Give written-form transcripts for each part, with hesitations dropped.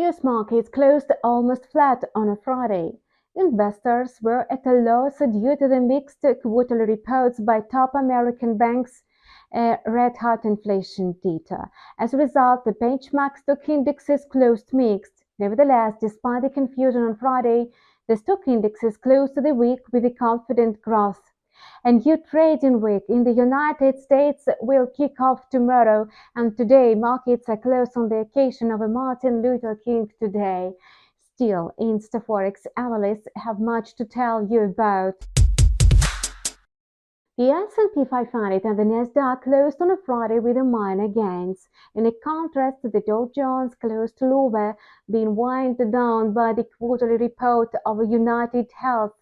US markets closed almost flat on a Friday. Investors were at a loss due to the mixed quarterly reports by top American banks' red-hot inflation data. As a result, the benchmark stock indexes closed mixed. Nevertheless, despite the confusion on Friday, the stock indexes closed the week with a confident growth. A new trading week in the United States will kick off tomorrow, and today markets are closed on the occasion of a Martin Luther King Day. Still, InstaForex analysts have much to tell you about. The S&P 500 and the Nasdaq closed on a Friday with minor gains. In contrast, the Dow Jones closed lower, being wound down by the quarterly report of UnitedHealth.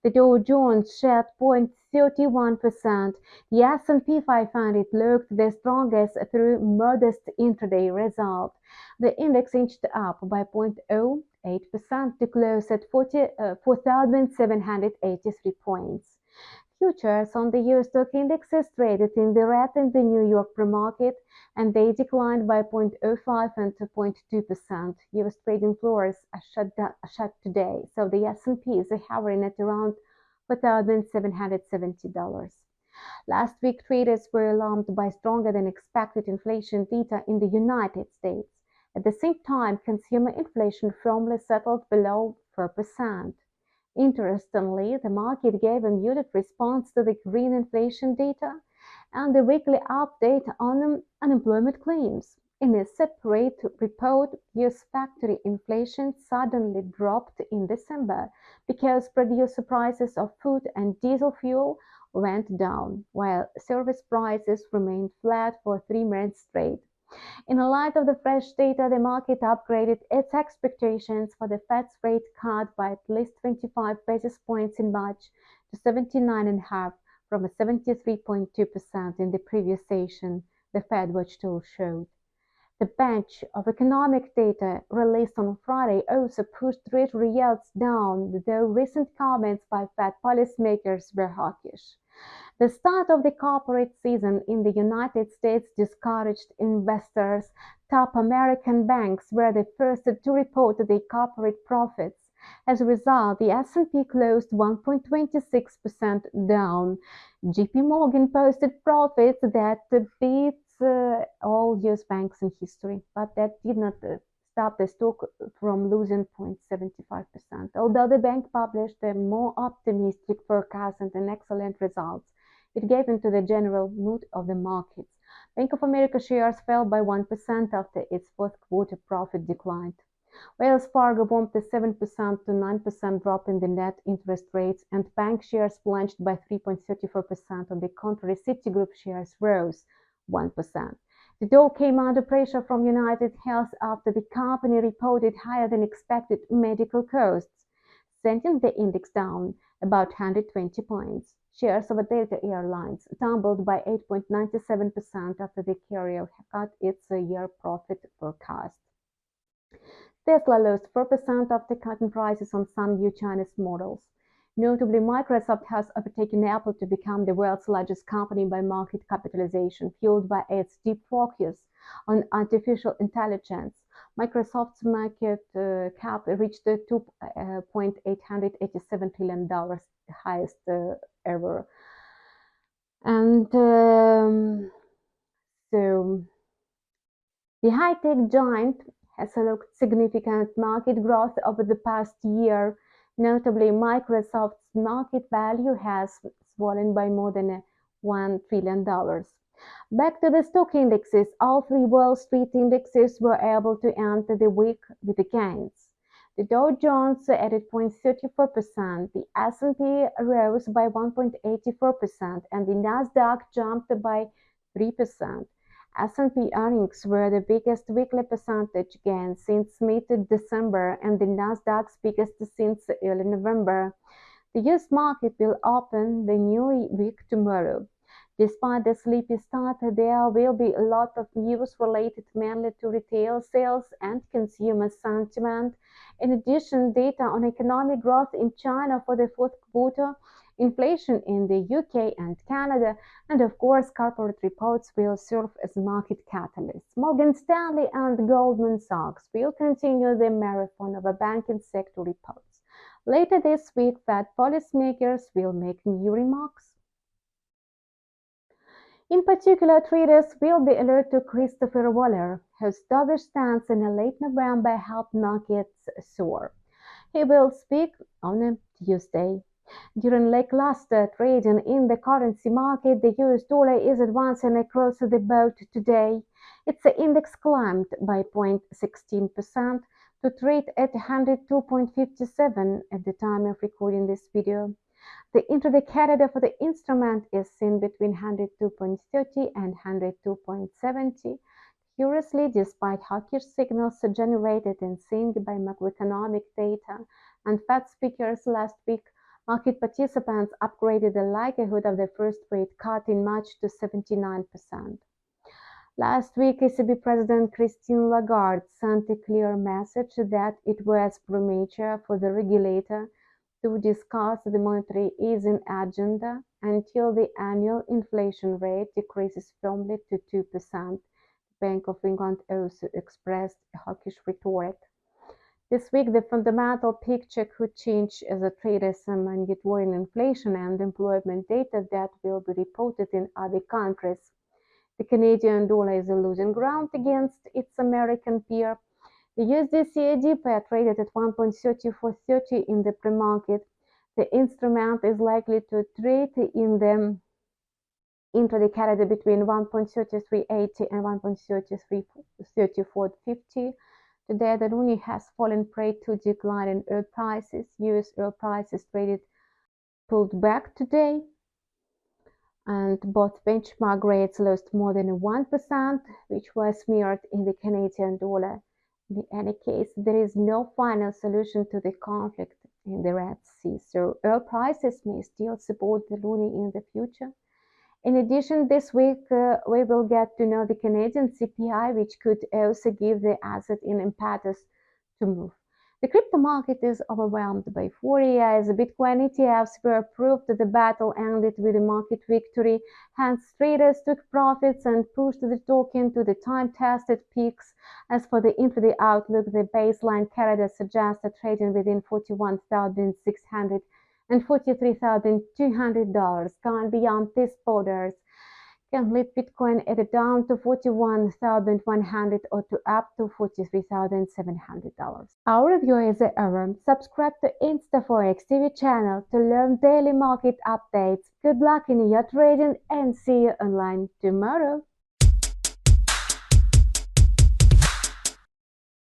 The Dow Jones shed 0.31%. The S&P 500 looked the strongest through modest intraday result. The index inched up by 0.08% to close at 4,783 points. Futures on the US stock indexes traded in the red in the New York pre-market, and they declined by 0.05 and 0.2%. US trading floors are shut today, so the S&P is hovering at around $4,770. Last week, traders were alarmed by stronger than expected inflation data in the United States. At the same time, consumer inflation firmly settled below 4%. Interestingly, the market gave a muted response to the green inflation data and the weekly update on unemployment claims. In a separate report, US factory inflation suddenly dropped in December because producer prices of food and diesel fuel went down, while service prices remained flat for 3 months straight. In light of the fresh data, the market upgraded its expectations for the Fed's rate cut by at least 25 basis points in March to 79.5 from 73.2% in the previous session, the Fed Watch tool showed. The batch of economic data released on Friday also pushed Treasury yields down, though recent comments by Fed policymakers were hawkish. The start of the corporate season in the United States discouraged investors. Top American banks were the first to report their corporate profits. As a result, the S&P closed 1.26% down. JP Morgan posted profits that beat all US banks in history, but that did not stop the stock from losing 0.75%. Although the bank published a more optimistic forecast and an excellent results, it gave into the general mood of the markets. Bank of America shares fell by 1% after its fourth quarter profit declined. Wells Fargo bumped a 7% to 9% drop in the net interest rates, and bank shares plunged by 3.34%. On the contrary, Citigroup shares rose 1%. The Dow came under pressure from UnitedHealth after the company reported higher than expected medical costs, sending the index down about 120 points. Shares of Delta Airlines tumbled by 8.97% after the carrier cut its year profit forecast. Tesla lost 4% after cutting prices on some new Chinese models. Notably, Microsoft has overtaken Apple to become the world's largest company by market capitalization, fueled by its deep focus on artificial intelligence. Microsoft's market cap reached $2.887 trillion, the highest ever. And so the high-tech giant has looked significant market growth over the past year. Notably, Microsoft's market value has fallen by more than $1 trillion. Back to the stock indexes, all three Wall Street indexes were able to end the week with gains. The Dow Jones added 0.34%, the S&P rose by 1.84%, and the Nasdaq jumped by 3%. S&P earnings were the biggest weekly percentage gain since mid-December and the Nasdaq's biggest since early November. The US market will open the new week tomorrow. Despite the sleepy start, there will be a lot of news related mainly to retail sales and consumer sentiment. In addition, data on economic growth in China for the fourth quarter inflation in the UK and Canada, and of course, corporate reports will serve as market catalysts. Morgan Stanley and Goldman Sachs will continue the marathon of a banking sector reports. Later this week, Fed policymakers will make new remarks. In particular, traders will be alert to Christopher Waller, whose dovish stance in late November helped markets soar. He will speak on a Tuesday. During lackluster trading in the currency market, the US dollar is advancing across the board today. Its index climbed by 0.16% to trade at 102.57 at the time of recording this video. The intraday CAD for the instrument is seen between 102.30 and 102.70. Curiously, despite hawkish signals generated and seen by macroeconomic data and Fed speakers last week, market participants upgraded the likelihood of the first rate cut in March to 79%. Last week, ECB President Christine Lagarde sent a clear message that it was premature for the regulator to discuss the monetary easing agenda until the annual inflation rate decreases firmly to 2%. The Bank of England also expressed a hawkish rhetoric. This week, the fundamental picture could change as the traders are monitoring inflation and employment data that will be reported in other countries. The Canadian dollar is losing ground against its American peer. The USD CAD pair traded at 1.3430 in the pre-market. The instrument is likely to trade in the intraday CAD between 1.3380 and 1.3450. Today, the loonie has fallen prey to decline in oil prices. US oil prices pulled back today, and both benchmark rates lost more than 1%, which was mirrored in the Canadian dollar. In any case, there is no final solution to the conflict in the Red Sea, so oil prices may still support the loonie in the future. In addition, this week we will get to know the Canadian CPI, which could also give the asset an impetus to move. The crypto market is overwhelmed by euphoria as the Bitcoin ETFs were proved that the battle ended with a market victory. Hence, traders took profits and pushed the token to the time-tested peaks. As for the intraday outlook, the baseline CAD suggested trading within $41,600 and $43,200. Going beyond these borders can lead Bitcoin either down to $41,100 or to up to $43,700. Our review is over. Subscribe to InstaForex TV channel to learn daily market updates. Good luck in your trading and see you online tomorrow.